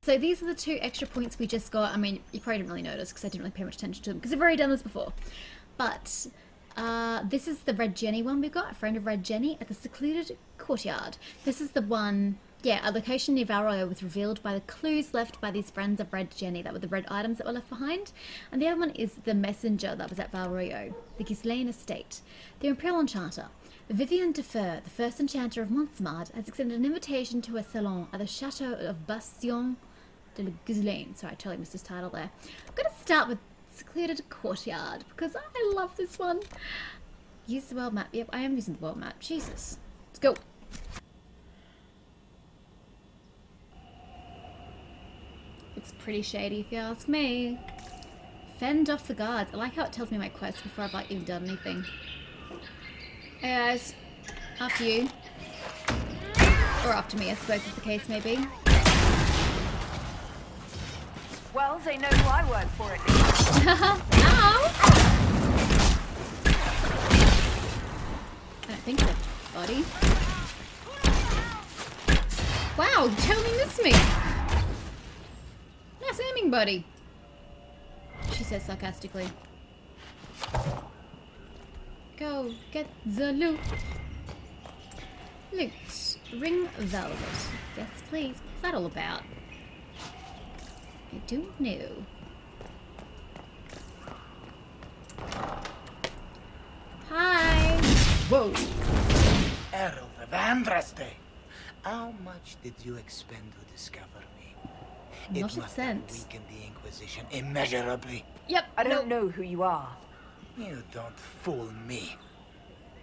So these are the 2 extra points we just got. I mean, you probably didn't really notice because I didn't really pay much attention to them because I've already done this before. But this is the Red Jenny one we've got, a friend of Red Jenny at the secluded courtyard. This is the one, yeah, a location near Valroyo was revealed by the clues left by these friends of Red Jenny. That were the red items that were left behind. And the other one is the messenger that was at Valroyo, the Ghislaine estate. The Imperial Enchanter. Vivian Defer, the first enchanter of Montsmard, has extended an invitation to a salon at the Chateau of Bastion de la Ghislaine. Sorry, I totally missed this title there. I'm going to start with Secluded Courtyard because I love this one. Use the world map. Yep, I am using the world map. Jesus. Let's go. Looks pretty shady if you ask me. Fend off the guards. I like how it tells me my quest before I've like even done anything. Hey guys, after you. Or after me, I suppose is the case maybe. Well, they know who I work for at least. Ow! I don't think so, buddy. Wow, you totally missed me. Nice aiming, buddy. She says sarcastically. Go get the loot. Loot. Ring velvet. Yes, please. What's that all about? I don't know. Hi. Whoa. Herald of Andraste. How much did you expend to discover me? Not It a must cent. have weakened the Inquisition immeasurably. Yep. I don't know who you are. You don't fool me.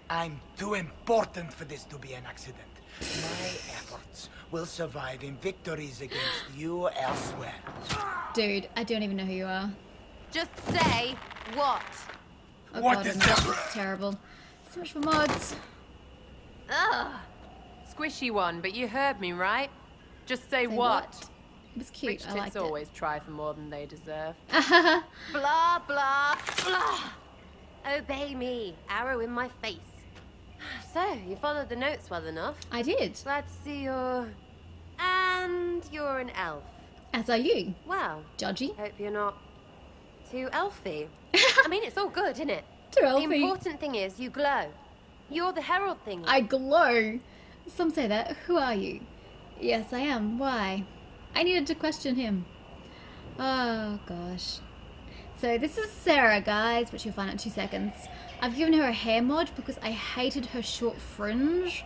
I'm too important for this to be an accident. My efforts will survive in victories against you elsewhere. Dude, I don't even know who you are. Just say what? Oh What god, is no, that? it's terrible. So much for mods. Ugh. Squishy one, but you heard me, right? Just say what? It was cute. Rich I liked tits it. always try for more than they deserve. Blah, blah, blah. Obey me. Arrow in my face. So, you followed the notes well enough. I did. Glad to see you're... And you're an elf. As are you. Well, Judgy. hope you're not too elfy. I mean, it's all good, isn't it? Too The elfy. important thing is you glow. You're the herald thing. I glow. Some say that. Who are you? Yes, I am. Why? I needed to question him. Oh, gosh. So this is Sarah, guys, which you'll find out in 2 seconds. I've given her a hair mod because I hated her short fringe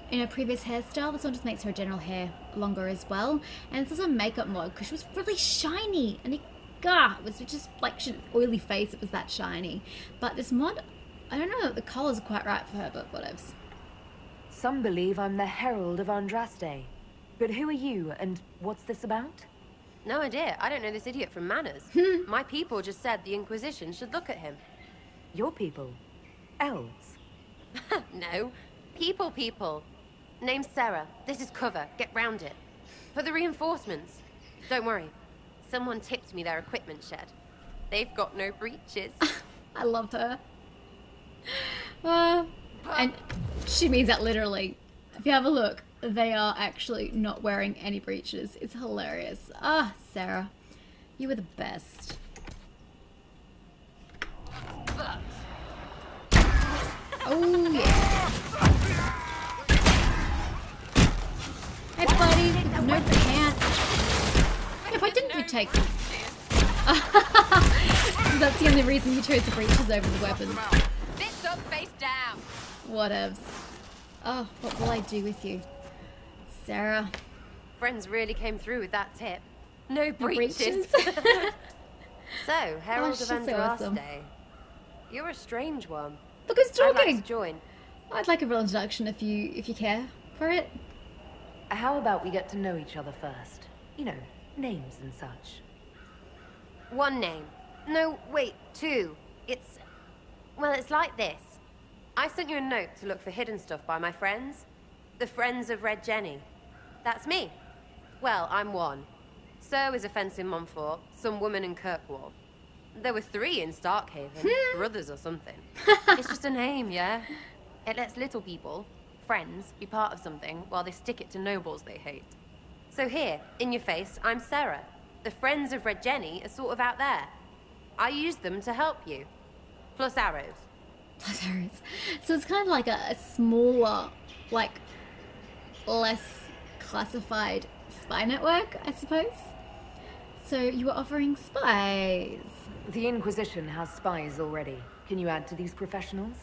in her previous hairstyle. This one just makes her general hair longer as well. And it's also a makeup mod because she was really shiny. And it was just like she had an oily face, it was that shiny. But this mod, I don't know, the colours are quite right for her, but whatevs. Some believe I'm the Herald of Andraste. But who are you, and what's this about? No idea. I don't know this idiot from Manners. My people just said the Inquisition should look at him. Your people? Elves? No. People. Name's Sarah. This is cover. Get round it. For the reinforcements. Don't worry. Someone tipped me their equipment shed. They've got no breaches. I love her. And she means that literally. If you have a look, they are actually not wearing any breeches. It's hilarious. Ah, Sarah. You were the best. Oh, yeah. Hey, buddy. No pants. Yeah, why didn't you take them? That's the only reason you chose the breeches over the weapons. Bits up, face down. Whatevs. Oh, what will I do with you? Sarah. Friends really came through with that tip. No No breaches. So, Herald of she's so Andraste. awesome. You're a strange one. Look who's I'd like talking! to join. I'd like a real introduction if you care for it. How about we get to know each other first? You know, names and such. One name. No, wait, 2. It's... Well, it's like this. I sent you a note to look for hidden stuff by my friends. The Friends of Red Jenny. That's me. Well, I'm one. So is a fence in Montfort, some woman in Kirkwall. There were 3 in Starkhaven, brothers or something. It's just a name, yeah? It lets little people, friends, be part of something while they stick it to nobles they hate. So here, in your face, I'm Sarah. The friends of Red Jenny are sort of out there. I use them to help you. Plus arrows. Plus arrows. So it's kind of like a smaller, like, less classified spy network, I suppose. So you were offering spies. The Inquisition has spies already. Can you add to these professionals?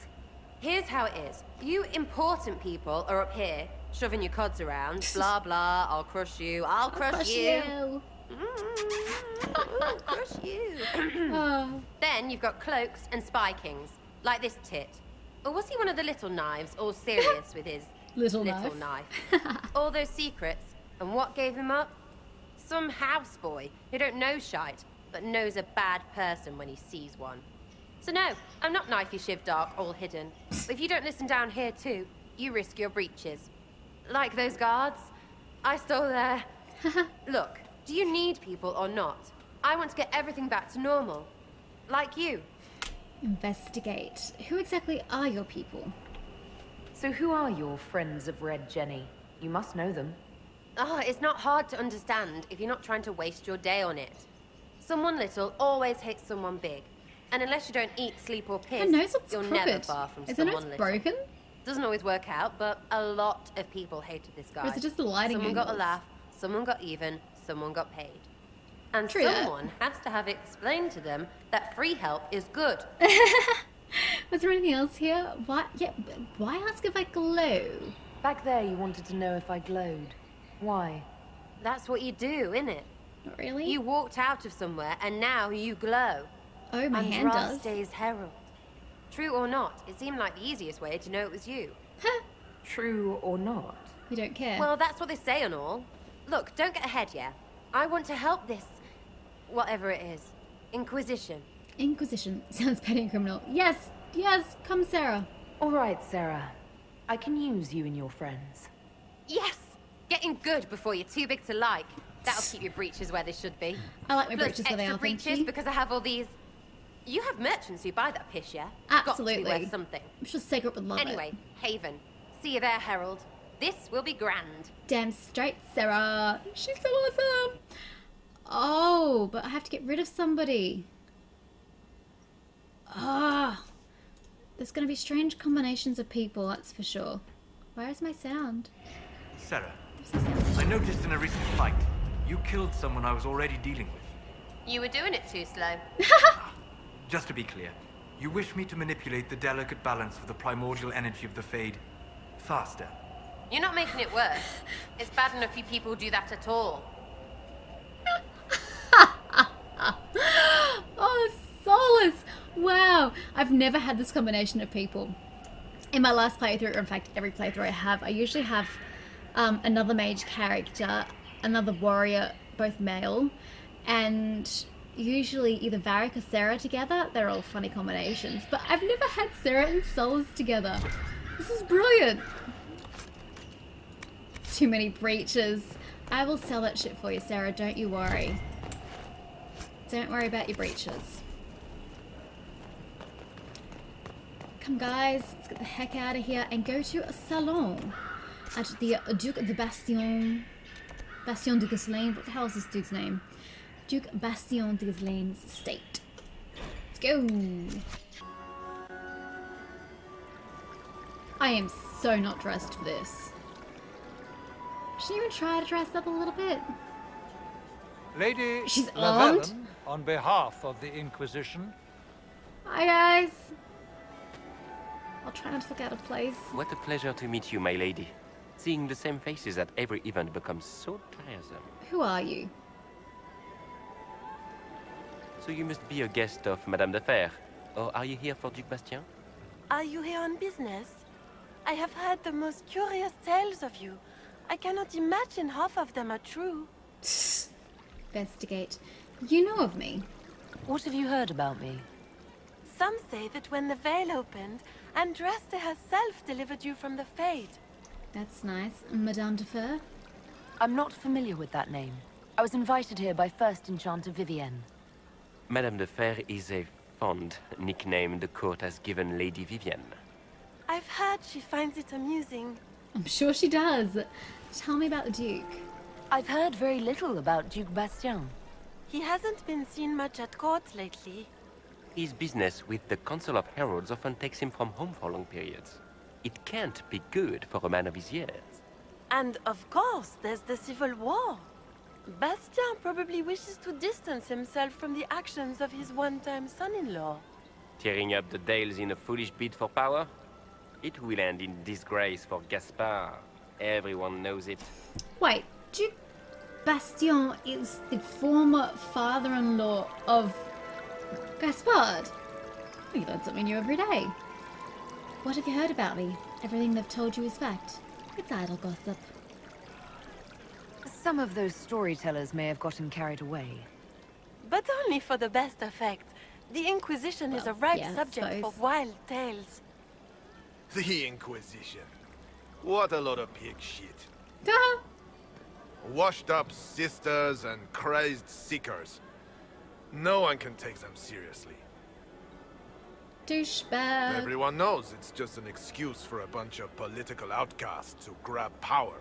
Here's how it is. You important people are up here, shoving your cods around. Blah, blah, I'll crush you, I'll crush you. I'll crush you. Oh. Then you've got cloaks and spy kings, like this tit. Or was he one of the little knives, all serious with his Little knife? All those secrets, and what gave him up? Some houseboy who don't know shite, but knows a bad person when he sees one. So no, I'm not knifey shiv dark, all hidden. But if you don't listen down here too, you risk your breeches. Like those guards, I stole their... Look, do you need people or not? I want to get everything back to normal. Like you. Investigate. Who exactly are your people? So who are your friends of Red Jenny? You must know them. Oh, it's not hard to understand if you're not trying to waste your day on it. Someone little always hates someone big. And unless you don't eat, sleep, or piss, Her nose looks you're crooked. never far from Is her someone nose little. broken? Doesn't always work out, but a lot of people hated this guy. Or is it just the lighting Someone got a angles? laugh, someone got even, someone got paid. And True that. someone has to have explained to them that free help is good. Was there anything else here? Why? Yeah. Why ask if I glow? Back there you wanted to know if I glowed. Why? That's what you do, innit? Not really. You walked out of somewhere and now you glow. Oh, my hand does. Andraste's herald. True or not, it seemed like the easiest way to know it was you. Huh. True or not? You don't care. Well, that's what they say and all. Look, don't get ahead, yeah? I want to help this... whatever it is. Inquisition. Inquisition. Sounds petty and criminal. Yes. Yes. Come, Sarah. All right, Sarah. I can use you and your friends. Yes! Getting good before you're too big to like. That'll keep your breeches where they should be. I like my Plus breeches where they extra are, thank breeches you. because I have all these... You have merchants who buy that piss, yeah? Absolutely. Got to be worth something. I'm sure Sacred would love Anyway, it. Haven. See you there, Herald. This will be grand. Damn straight, Sarah. She's so awesome. Oh, but I have to get rid of somebody. Ah. There's going to be strange combinations of people, that's for sure. Where is my sound? Sarah, Where's my sound? I noticed in a recent fight, you killed someone I was already dealing with. You were doing it too slow. Just to be clear, you wish me to manipulate the delicate balance of the primordial energy of the Fade faster. You're not making it worse. It's bad enough you people do that at all. Oh, Solace! Wow, I've never had this combination of people. In my last playthrough, or in fact every playthrough I have, I usually have another mage character, another warrior, both male, and usually either Varric or Sarah together. They're all funny combinations, but I've never had Sarah and Solace together. This is brilliant. Too many breaches. I will sell that shit for you, Sarah, don't you worry. Don't worry about your breaches. Come guys, let's get the heck out of here and go to a salon at the Duc de Bastion de Ghislaine. What the hell is this dude's name? Duke Bastion de Ghislaine's estate. Let's go. I am so not dressed for this. Should even try to dress up a little bit. Lady She's armed? Llewellyn, on behalf of the Inquisition. Hi guys. I'll try not to look out of place. What a pleasure to meet you, my lady. Seeing the same faces at every event becomes so tiresome. Who are you? So you must be a guest of Madame de Fer. Or are you here for Duc Bastien? Are you here on business? I have heard the most curious tales of you. I cannot imagine half of them are true. Investigate. You know of me. What have you heard about me? Some say that when the veil opened, Andraste herself delivered you from the Fade. That's nice. Madame de Fer? I'm not familiar with that name. I was invited here by First Enchanter Vivienne. Madame de Fer is a fond nickname the court has given Lady Vivienne. I've heard she finds it amusing. I'm sure she does. Tell me about the Duke. I've heard very little about Duke Bastien. He hasn't been seen much at court lately. His business with the Council of Heralds often takes him from home for long periods. It can't be good for a man of his years. And of course, there's the civil war. Bastien probably wishes to distance himself from the actions of his one-time son-in-law. Tearing up the Dales in a foolish bid for power? It will end in disgrace for Gaspard. Everyone knows it. Wait, Duke Bastien is the former father-in-law of Gaspard? You learn something new every day. What have you heard about me? Everything they've told you is fact. It's idle gossip. Some of those storytellers may have gotten carried away. But only for the best effect. The Inquisition is a ripe yeah, I subject for suppose. wild tales. The Inquisition. What a lot of pig shit. Ah, Washed up sisters and crazed seekers. No one can take them seriously. douchebag. Everyone knows it's just an excuse for a bunch of political outcasts to grab power.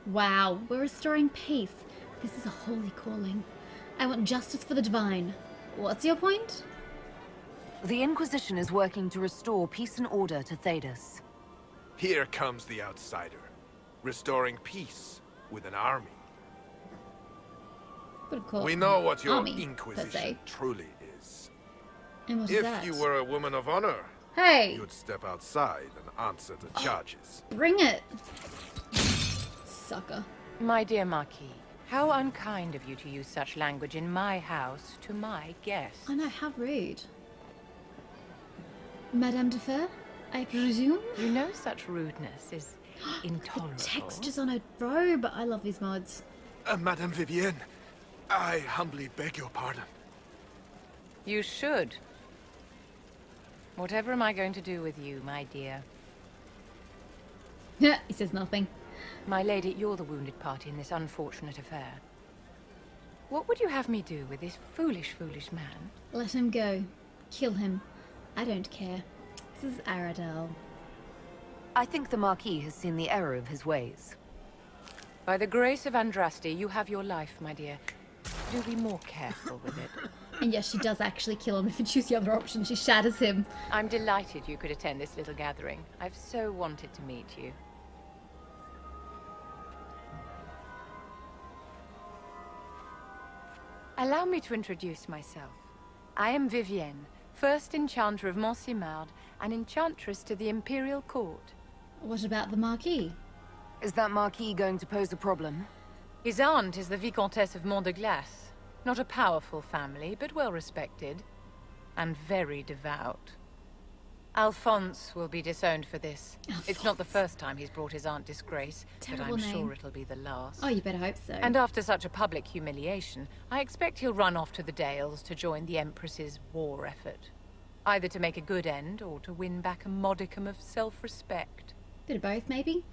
Wow, we're restoring peace. This is a holy calling. I want justice for the divine. What's your point? The Inquisition is working to restore peace and order to Thedas. Here comes the outsider, restoring peace with an army. Would call We it know what your army, per se. Inquisition truly is. And what is If that? you were a woman of honor, Hey, you'd step outside and answer the charges. bring it. Sucker. My dear Marquis, how unkind of you to use such language in my house to my guests. I know, how rude. Madame de Fer, I presume? You know such rudeness is intolerable. Textures on her robe. I love these mods. Madame Vivienne, I humbly beg your pardon. You should. Whatever am I going to do with you, my dear? He says nothing. My lady, you're the wounded party in this unfortunate affair. What would you have me do with this foolish, foolish man? Let him go. Kill him. I don't care. This is Aradel. I think the Marquis has seen the error of his ways. By the grace of Andraste, you have your life, my dear. Do be more careful with it. And yes, she does actually kill him if you choose the other option. She shatters him. I'm delighted you could attend this little gathering. I've so wanted to meet you. Allow me to introduce myself. I am Vivienne, first Enchanter of Montsimard and Enchantress to the Imperial Court. What about the Marquis? Is that Marquis going to pose a problem? His aunt is the Vicomtesse of Mont de Glace. Not a powerful family, but well respected. And very devout. Alphonse will be disowned for this. It's not the first time he's brought his aunt disgrace, but Terrible I'm name. sure it'll be the last. Oh, you better hope so. And after such a public humiliation, I expect he'll run off to the Dales to join the Empress's war effort. Either to make a good end, or to win back a modicum of self-respect. Bit of both, maybe.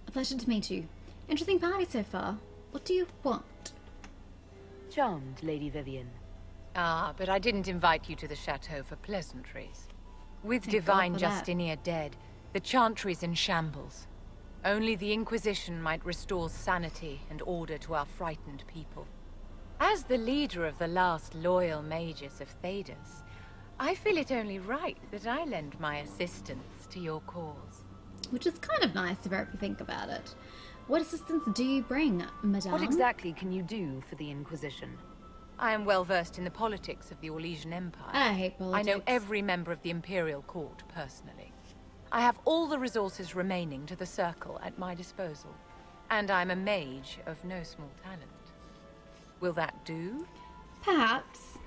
A pleasure to meet you. Interesting party so far. What do you want? Charmed, Lady Vivienne. Ah, but I didn't invite you to the chateau for pleasantries. With Thank divine God for that. Justinia dead, the Chantry's in shambles. Only the Inquisition might restore sanity and order to our frightened people. As the leader of the last loyal mages of Thedas, I feel it only right that I lend my assistance to your cause. Which is kind of nice if you think about it. What assistance do you bring, madame? What exactly can you do for the Inquisition? I am well versed in the politics of the Orlesian Empire. I hate politics. I know every member of the Imperial Court personally. I have all the resources remaining to the Circle at my disposal. And I'm a mage of no small talent. Will that do? Perhaps.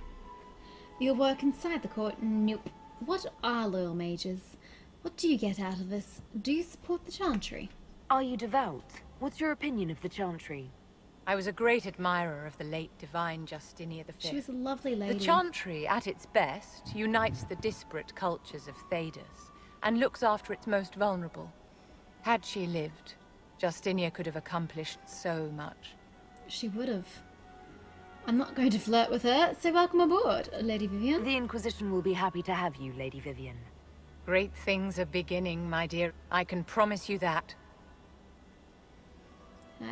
You'll work inside the court? Nope. What are loyal mages? What do you get out of this? Do you support the Chantry? Are you devout? What's your opinion of the Chantry? I was a great admirer of the late divine Justinia V. She was a lovely lady. The Chantry, at its best, unites the disparate cultures of Thedas and looks after its most vulnerable. Had she lived, Justinia could have accomplished so much. She would have. I'm not going to flirt with her, so welcome aboard, Lady Vivienne. The Inquisition will be happy to have you, Lady Vivienne. Great things are beginning, my dear. I can promise you that.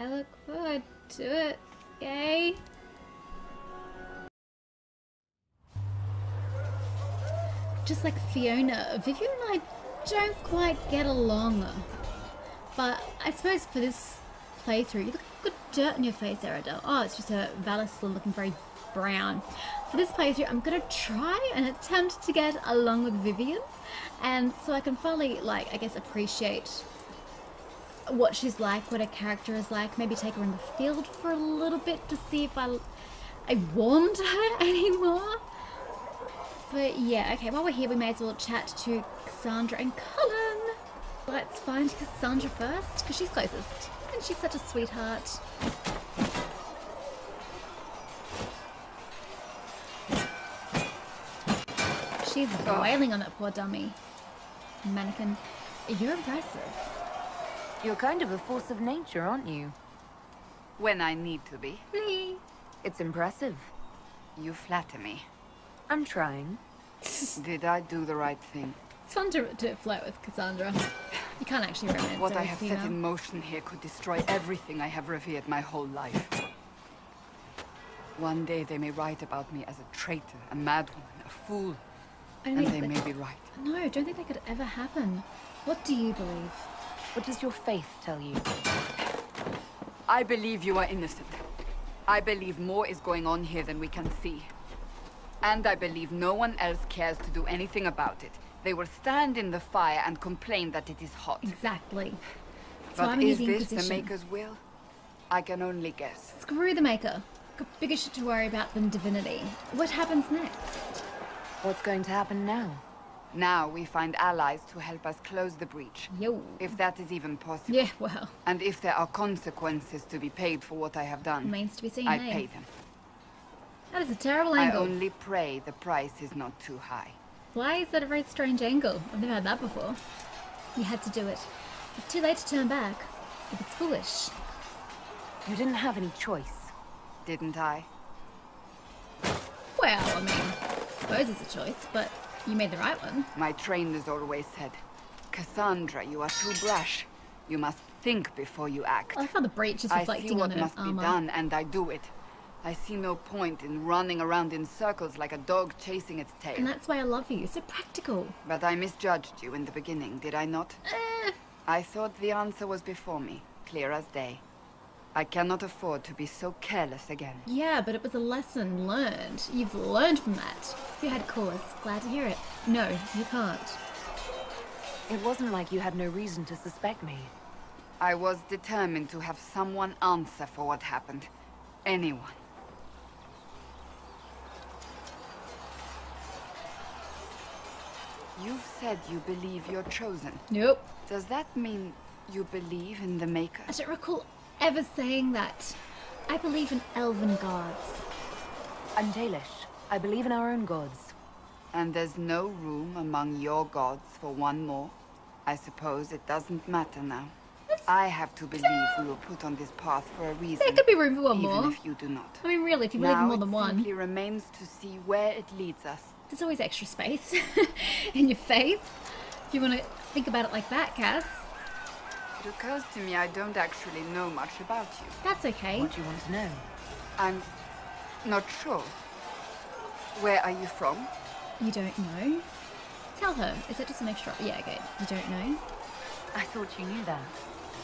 I look forward to it. Yay. Just like Fiona, Vivian and I don't quite get along. But I suppose for this playthrough, you look good dirt on your face, Aradel. Oh, it's just her Valisla looking very brown. For this playthrough, I'm gonna try and attempt to get along with Vivian, and so I can finally, like, I guess, appreciate what she's like, what her character is like. Maybe take her in the field for a little bit to see if I want her anymore. But yeah, okay, while we're here, we may as well chat to Cassandra and Cullen. Let's find Cassandra first, because she's closest. And she's such a sweetheart. She's wailing on that poor dummy. Mannequin, you're impressive. You're kind of a force of nature, aren't you? When I need to be. It's impressive. You flatter me. I'm trying. Did I do the right thing? It's fun to flirt with Cassandra. You can't actually romance What her I as have female. set in motion here could destroy everything I have revered my whole life. One day they may write about me as a traitor, a madwoman, a fool. And they may be right. No, I don't think that could ever happen. What do you believe? What does your faith tell you? I believe you are innocent. I believe more is going on here than we can see. And I believe no one else cares to do anything about it. They will stand in the fire and complain that it is hot. Exactly. But is this the Maker's will? I can only guess. Screw the Maker. Got bigger shit to worry about than divinity. What happens next? What's going to happen now? Now we find allies to help us close the breach. Yo. If that is even possible. Yeah, well. And if there are consequences to be paid for what I have done, Remains to be seen, I eh? pay them. That is a terrible angle. I only pray the price is not too high. Why is that a very strange angle? I've never had that before. You had to do it. It's too late to turn back. It was foolish. You didn't have any choice. Didn't I? Well, I mean, I suppose it's a choice, but you made the right one. My trainers always said, Cassandra, you are too brash. You must think before you act. I like how the breach is reflecting on her I see what must be done, and I do it. I see no point in running around in circles like a dog chasing its tail. And that's why I love you. You're so practical. But I misjudged you in the beginning, did I not? I thought the answer was before me, clear as day. I cannot afford to be so careless again. Yeah, but it was a lesson learned. You've learned from that. You had cause. Glad to hear it. No, you can't. It wasn't like you had no reason to suspect me. I was determined to have someone answer for what happened. Anyone. You've said you believe you're chosen. Nope. Does that mean you believe in the Maker? I don't recall ever saying that. I believe in elven gods. I'm Dalish. I believe in our own gods. And there's no room among your gods for one more? I suppose it doesn't matter now. I have to believe we were put on this path for a reason. There could be room for one even more. If you do not. I mean, really, if you believe in more than Now it one. simply remains to see where it leads us. There's always extra space in your faith. If you want to think about it like that, Cass. It occurs to me I don't actually know much about you. That's okay. What do you want to know? I'm not sure. Where are you from? You don't know? Tell her. Is that just an extra? Yeah, okay. You don't know? I thought you knew that.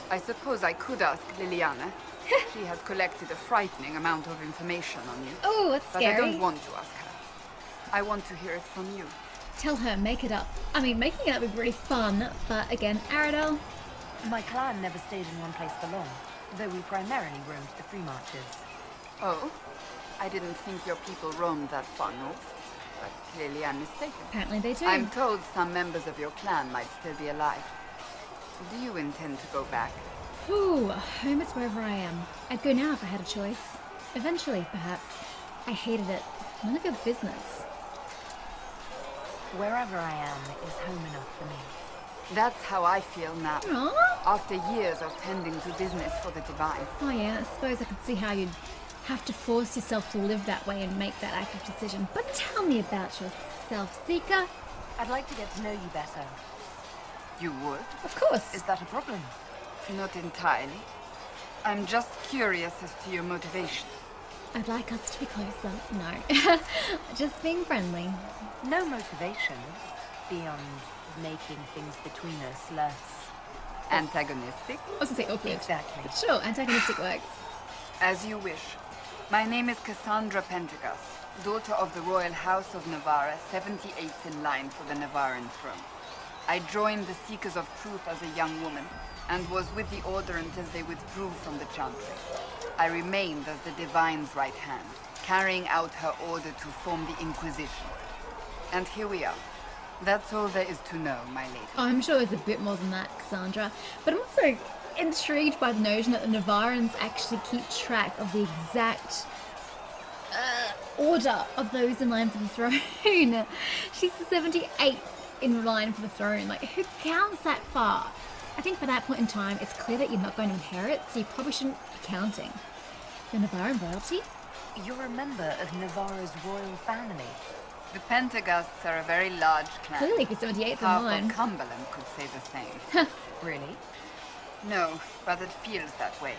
I suppose I could ask Liliana. She has collected a frightening amount of information on you. Oh, that's scary. But I don't want to ask her. I want to hear it from you. Tell her, make it up. I mean, making it up would be really fun, but again, Aradel. My clan never stayed in one place for long, though we primarily roamed the free marches. Oh? I didn't think your people roamed that far north. But clearly I'm mistaken. Apparently they do. I'm told some members of your clan might still be alive. Do you intend to go back? Ooh, home is wherever I am. I'd go now if I had a choice. Eventually, perhaps. I hated it. None of your business. Wherever I am is home enough for me. That's how I feel now. Aww. After years of tending to business for the divine. Oh yeah, I suppose I could see how you'd have to force yourself to live that way and make that active decision. But tell me about yourself, Seeker. I'd like to get to know you better. You would? Of course. Is that a problem? Not entirely. I'm just curious as to your motivation. I'd like us to be closer. No. Just being friendly. No motivation beyond making things between us less Antagonistic? I was gonna say awkward. Exactly. But sure, antagonistic works. As you wish. My name is Cassandra Pentecost, daughter of the Royal House of Navarra, 78th in line for the Navarran throne. I joined the Seekers of Truth as a young woman, and was with the Order until they withdrew from the Chantry. I remained as the Divine's right hand, carrying out her order to form the Inquisition. And here we are. That's all there is to know, my lady. Oh, I'm sure there's a bit more than that, Cassandra. But I'm also intrigued by the notion that the Navarrans actually keep track of the exact order of those in line for the throne. She's the 78th in line for the throne. Like, who counts that far? I think by that point in time, it's clear that you're not going to inherit, so you probably shouldn't be counting. You're Navarran royalty? You're a member of Navarra's royal family. The Pentecosts are a very large clan. Clearly, if you're 78th in Half line. of Cumberland could say the same. Really? No, but it feels that way.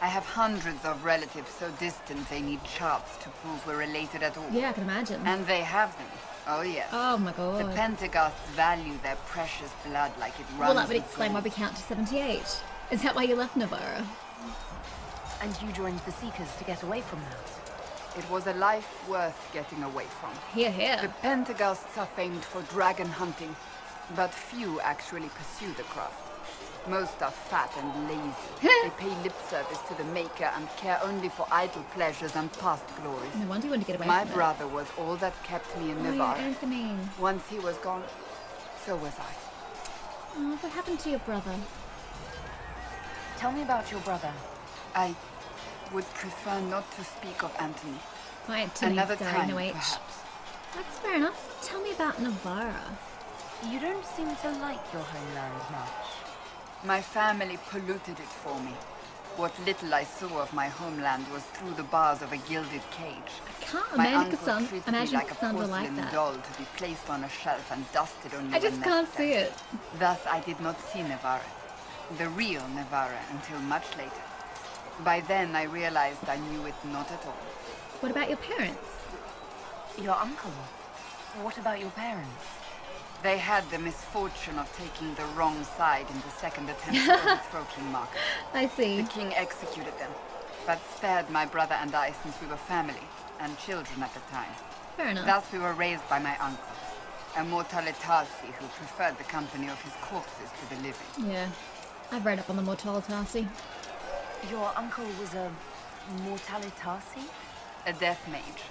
I have hundreds of relatives so distant they need charts to prove we're related at all. Yeah, I can imagine. And they have them. Oh, yes. Oh my god. The Pentecosts value their precious blood like it runs. Well, that would with explain why gold. we count to 78. Is that why you left Navarra? And you joined the Seekers to get away from that? It was a life worth getting away from. Here, here. The Pentecosts are famed for dragon hunting, but few actually pursue the craft. Most are fat and lazy. They pay lip service to the Maker and care only for idle pleasures and past glories. No wonder you wanted to get away My from it. brother was all that kept me in Oh, yeah, Navarra. Anthony. Once he was gone, so was I. Oh, what happened to your brother? Tell me about your brother. I would prefer not to speak of Anthony. Why, Anthony, Another sorry, time, no H. perhaps. That's fair enough. Tell me about Navarra. You don't seem to like your homeland much. My family polluted it for me. What little I saw of my homeland was through the bars of a gilded cage. I can't My imagine uncle Cassandra, treated me like a Cassandra like porcelain that. doll to be placed on a shelf and dusted only I just when can't see necessary. it. Thus, I did not see Navarra, the real Navarra, until much later. By then, I realized I knew it not at all. What about your parents? Your uncle? What about your parents? They had the misfortune of taking the wrong side in the second attempt to overthrow King Marcus. I see. The king executed them, but spared my brother and I since we were family, and children at the time. Fair enough. Thus we were raised by my uncle, a Mortalitasi who preferred the company of his corpses to the living. Yeah. I've read up on the Mortalitasi. Your uncle was a Mortalitasi? A death mage.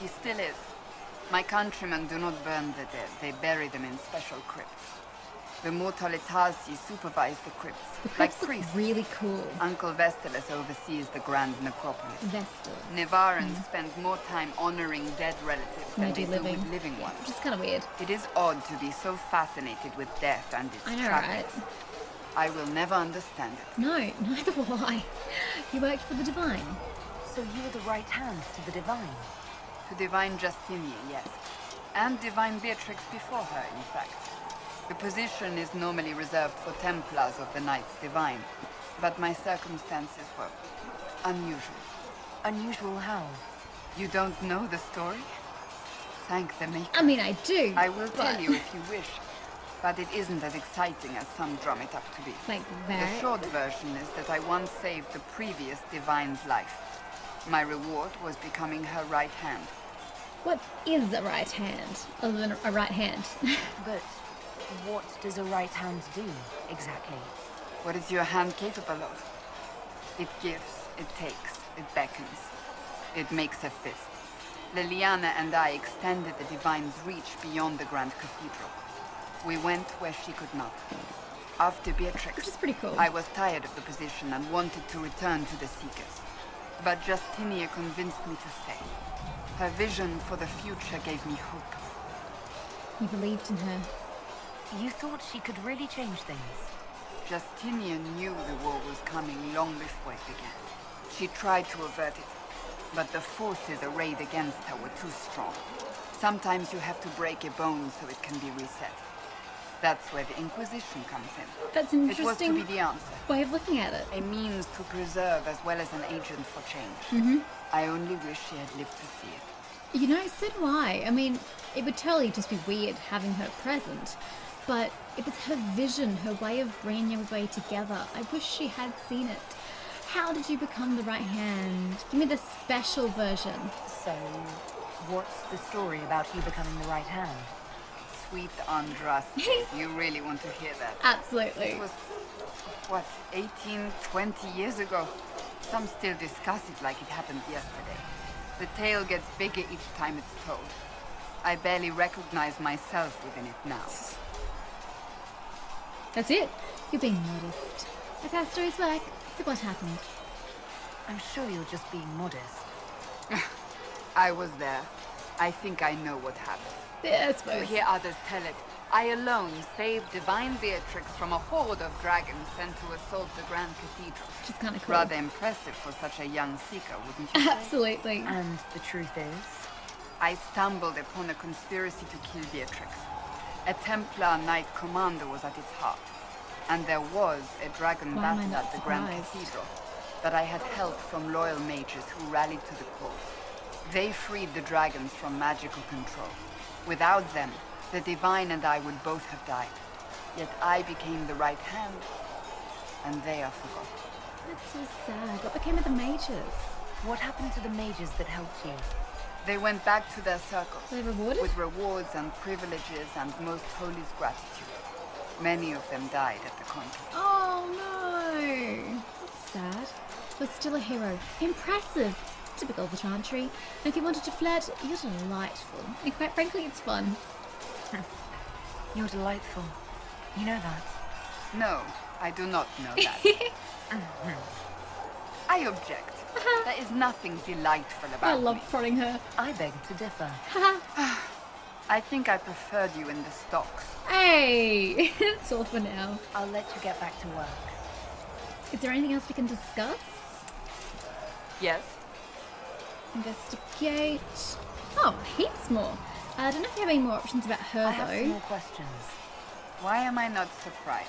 He still is. My countrymen do not burn the dead, they bury them in special crypts. The Mortalitasi supervise the crypts, The like crypts look priests. really cool. Uncle Vestalis oversees the grand necropolis. Vestal. Navarrans spend more time honoring dead relatives than they do living. with living ones. Which is kind of weird. It is odd to be so fascinated with death and its I know, trappings. I will never understand it. No, neither will I. You worked for the Divine. So you were the right hand to the Divine? To Divine Justinia, yes. And Divine Beatrix before her, in fact. The position is normally reserved for Templars of the Knights Divine, but my circumstances were unusual. Unusual how? You don't know the story? Thank the Maker. I mean, I do. I will tell but- you if you wish, but it isn't as exciting as some drum it up to be. Like The that. short version is that I once saved the previous Divine's life. My reward was becoming her right hand. What is a right hand? Other than a right hand. But what does a right hand do, exactly? What is your hand capable of? It gives, it takes, it beckons. It makes a fist. Liliana and I extended the Divine's reach beyond the Grand Cathedral. We went where she could not. After Beatrix, Which is pretty cool. I was tired of the position and wanted to return to the Seekers. But Justinia convinced me to stay. Her vision for the future gave me hope. You believed in her. You thought she could really change things? Justinia knew the war was coming long before it began. She tried to avert it, but the forces arrayed against her were too strong. Sometimes you have to break a bone so it can be reset. That's where the Inquisition comes in. That's an It was to interesting be the answer. way of looking at it. A means to preserve as well as an agent for change. I only wish she had lived to see it. You know, so do I. I mean, it would totally just be weird having her present, but it was her vision, her way of bringing everybody together. I wish she had seen it. How did you become the right hand? Give me the special version. So, what's the story about you becoming the right hand? Sweet Andraste, you really want to hear that? Absolutely. It was, what, 18, 20 years ago? Some still discuss it like it happened yesterday. The tale gets bigger each time it's told. I barely recognize myself within it now. That's it. You're being modest. That's how stories work. So what happened? I'm sure you're just being modest. I was there. I think I know what happened. Yeah, I To suppose. hear others tell it, I alone saved divine Beatrix from a horde of dragons sent to assault the Grand Cathedral. Which is kind of cool. Rather impressive for such a young seeker, wouldn't you say? Absolutely. And the truth is? I stumbled upon a conspiracy to kill Beatrix. A Templar Knight Commander was at its heart. And there was a dragon Why am I battle not at the Grand surprised? Cathedral that I had help from loyal mages who rallied to the cause. They freed the dragons from magical control. Without them, the Divine and I would both have died. Yet I became the right hand, and they are forgotten. That's so sad. What became of the mages? What happened to the mages that helped you? They went back to their circles. Were they rewarded? With rewards and privileges and most holy's gratitude. Many of them died at the conflict. Oh no! That's sad. But still a hero. Impressive! Typical of the Chantry. And if you wanted to flirt, you're delightful. And quite frankly, it's fun. You're delightful. You know that. No, I do not know that. I object. There is nothing delightful about I love me. prodding her. I beg to differ. I think I preferred you in the stocks. Hey! It's all for now. I'll let you get back to work. Is there anything else we can discuss? Yes? Investigate. Oh, heaps more. I don't know if you have any more options about her, I have some though. more questions. Why am I not surprised?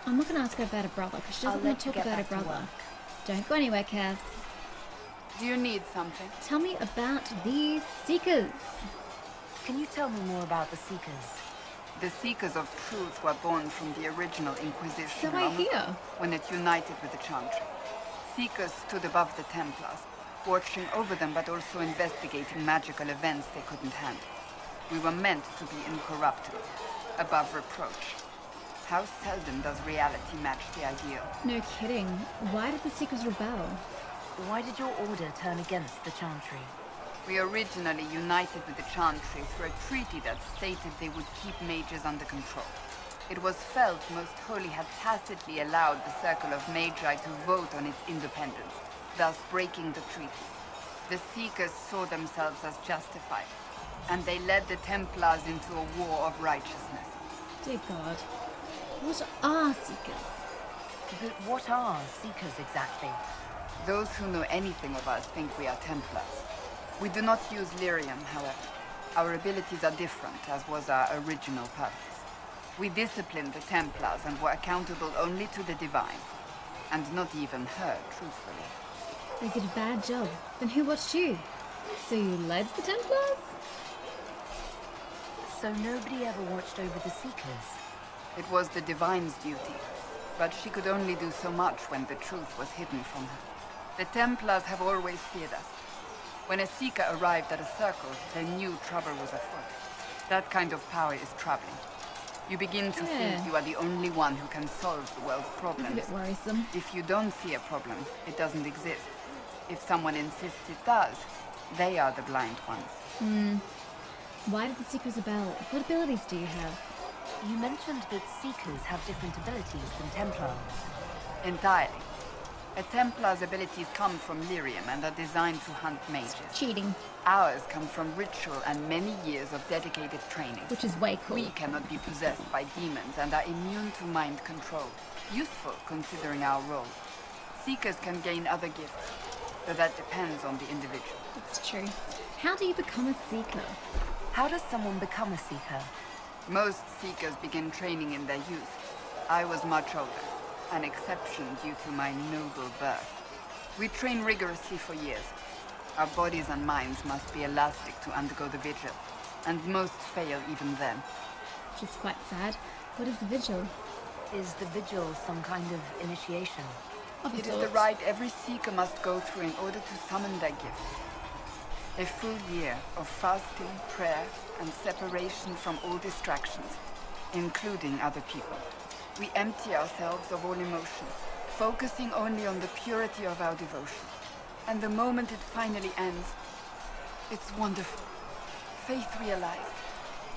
I'm not going to ask her about her brother, because she I'll doesn't want let to you talk get about her back to brother. work. Don't go anywhere, Cass. Do you need something? Tell me about these Seekers. Can you tell me more about the Seekers? The Seekers of Truth were born from the original Inquisition So I long hear. ago, when it united with the Chantry. Seekers stood above the Templars, watching over them but also investigating magical events they couldn't handle. We were meant to be incorruptible, above reproach. How seldom does reality match the ideal? No kidding. Why did the Seekers rebel? Why did your order turn against the Chantry? We originally united with the Chantry through a treaty that stated they would keep mages under control. It was felt Most Holy had tacitly allowed the Circle of Magi to vote on its independence, thus breaking the treaty. The Seekers saw themselves as justified, and they led the Templars into a war of righteousness. Dear God. What are Seekers? But what are Seekers exactly? Those who know anything of us think we are Templars. We do not use lyrium, however. Our abilities are different, as was our original purpose. We disciplined the Templars and were accountable only to the Divine. And not even her, truthfully. They did a bad job. Then who watched you? So you led the Templars? So nobody ever watched over the Seekers? It was the Divine's duty, but she could only do so much when the truth was hidden from her. The Templars have always feared us. When a Seeker arrived at a circle, they knew trouble was afoot. That kind of power is troubling. You begin to think you are the only one who can solve the world's problems. It's a bit worrisome. If you don't see a problem, it doesn't exist. If someone insists it does, they are the blind ones. Why did the Seekers rebel? What abilities do you have? You mentioned that Seekers have different abilities than Templars. Entirely. A Templar's abilities come from lyrium and are designed to hunt mages. Cheating. Ours come from ritual and many years of dedicated training. Which is way cool. We cannot be possessed by demons and are immune to mind control. Useful considering our role. Seekers can gain other gifts, but that depends on the individual. It's true. How do you become a Seeker? How does someone become a Seeker? Most Seekers begin training in their youth. I was much older, an exception due to my noble birth. We train rigorously for years. Our bodies and minds must be elastic to undergo the vigil, and most fail even then. Which is quite sad. What is the vigil? Is the vigil some kind of initiation? It is the rite every Seeker must go through in order to summon their gifts. A full year of fasting, prayer, and separation from all distractions, including other people. We empty ourselves of all emotion, focusing only on the purity of our devotion. And the moment it finally ends, it's wonderful. Faith realized.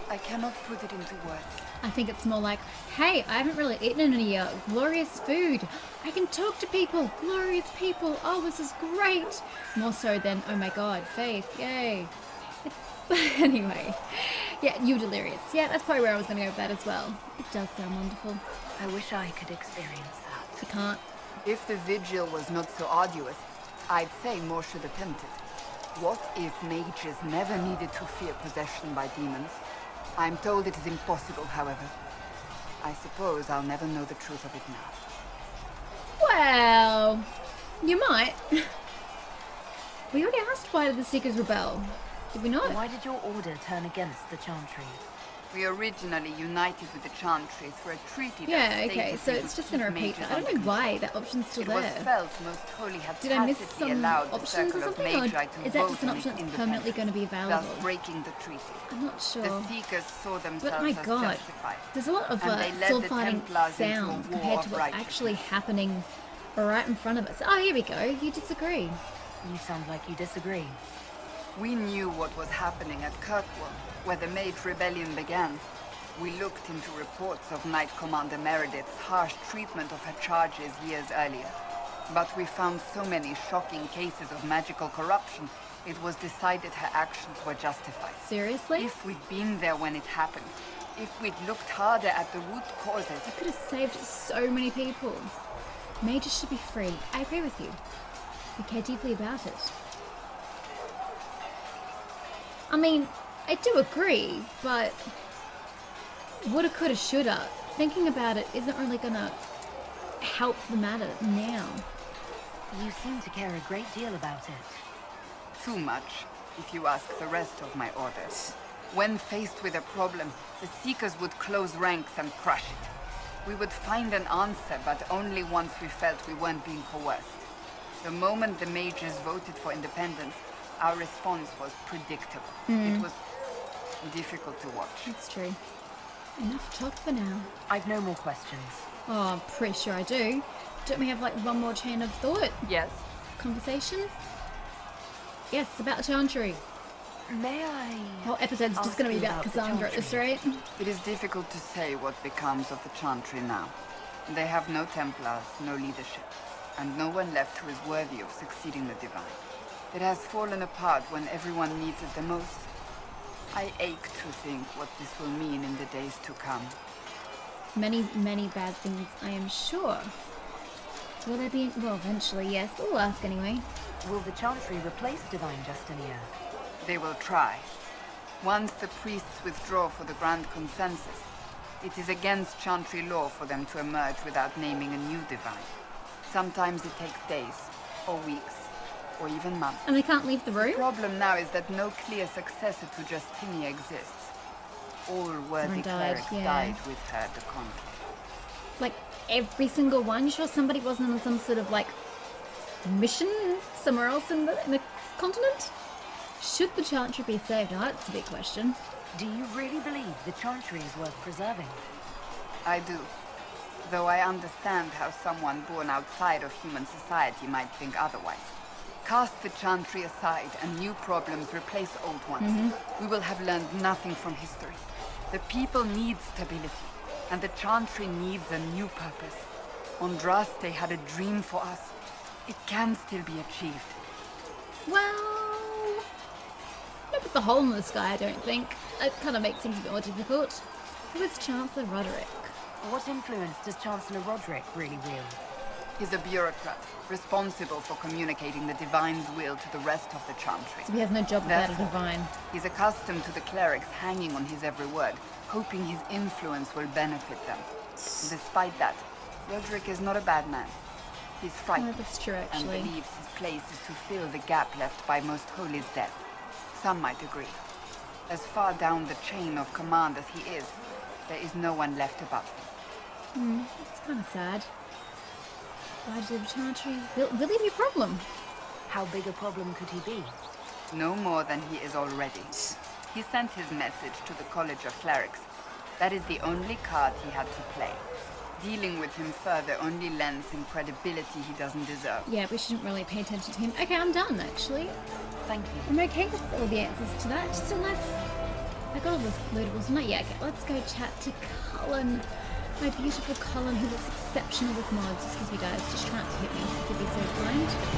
I cannot put it into words. I think it's more like, hey, I haven't really eaten in a year. Glorious food. I can talk to people. Glorious people. Oh, this is great. More so than, oh my god, faith. Yay. Anyway. Yeah, you're delirious. Yeah, that's probably where I was going to go with that as well. It does sound wonderful. I wish I could experience that. You can't. If the vigil was not so arduous, I'd say more should attempt it. What if mages never needed to fear possession by demons? I'm told it is impossible, however. I suppose I'll never know the truth of it now. Well, you might. We already asked why did the Seekers rebel. Did we not? Why did your order turn against the Chantry? We originally united with the Chantry through a treaty that Yeah, okay, stated so we it's would just going to keep repeat mages that. I don't under know why that option's still It was there. felt most holy had Did I miss tacitly some allowed the options or circle of something, or magi to is that vote just an on option its that's permanently going to be independence, available? thus breaking the treaty. I'm not sure. The Seekers saw themselves But my as god, justified. there's a lot of and they led sword the fighting Templars into a sounds war compared of to what's righteousness. actually happening right in front of us. Oh, here we go. You disagree. You sound like you disagree. We knew what was happening at Kirkwall, where the Mage Rebellion began. We looked into reports of Knight Commander Meredith's harsh treatment of her charges years earlier. But we found so many shocking cases of magical corruption, it was decided her actions were justified. Seriously? If we'd been there when it happened, if we'd looked harder at the root causes... I could have saved so many people. Mages should be free. I agree with you. We care deeply about it. I mean, I do agree, but... woulda, coulda, shoulda. Thinking about it isn't really gonna help the matter now. You seem to care a great deal about it. Too much, if you ask the rest of my orders. When faced with a problem, the Seekers would close ranks and crush it. We would find an answer, but only once we felt we weren't being coerced. The moment the mages voted for independence, our response was predictable. It was difficult to watch. That's true. Enough talk for now. I've no more questions. Oh, I'm pretty sure I do. Don't we have like one more chain of thought? Yes. Conversation? Yes, about the Chantry. May I... The whole episode's just ask going to be you about about the Cassandra at this rate. It is difficult to say what becomes of the Chantry now. They have no Templars, no leadership, and no one left who is worthy of succeeding the Divine. It has fallen apart when everyone needs it the most. I ache to think what this will mean in the days to come. Many, many bad things, I am sure. Will there be... well, eventually, yes. But we'll ask anyway. Will the Chantry replace Divine Justinia? They will try. Once the priests withdraw for the Grand Consensus, it is against Chantry law for them to emerge without naming a new Divine. Sometimes it takes days, or weeks, or even months. And they can't leave the room? The problem now is that no clear successor to Justinia exists. All worthy clerics died with her at the conclave. Like, every single one? You sure somebody wasn't on some sort of, like, mission somewhere else in the continent? Should the Chantry be saved? Now, that's a big question. Do you really believe the Chantry is worth preserving? I do. Though I understand how someone born outside of human society might think otherwise. Cast the Chantry aside and new problems replace old ones. We will have learned nothing from history. The people need stability, and the Chantry needs a new purpose. Andraste had a dream for us. It can still be achieved. Well... don't put the hole in the sky, I don't think. It kind of makes things a bit more difficult. Who is Chancellor Roderick? What influence does Chancellor Roderick really wield? He's a bureaucrat, responsible for communicating the Divine's will to the rest of the Chantry. So he has no job without a Divine. He's accustomed to the clerics hanging on his every word, hoping his influence will benefit them. Despite that, Roderick is not a bad man. He's frightened, that's true, and actually. believes his place is to fill the gap left by Most Holy's death. Some might agree. As far down the chain of command as he is, there is no one left above him. That's kind of sad. Why did the Chantry really be a problem? How big a problem could he be? No more than he is already. He sent his message to the College of Clerics. That is the only card he had to play. Dealing with him further only lends him credibility he doesn't deserve. Yeah, we shouldn't really pay attention to him. Okay, I'm done, actually. Thank you. I'm okay with all the answers to that. Just a nice... I got all the lootables. Not yet. Okay, let's go chat to Cullen. My beautiful Cullen, who looks exceptional with mods. Excuse me, guys. Just try not to hit me. If you'd be so kind.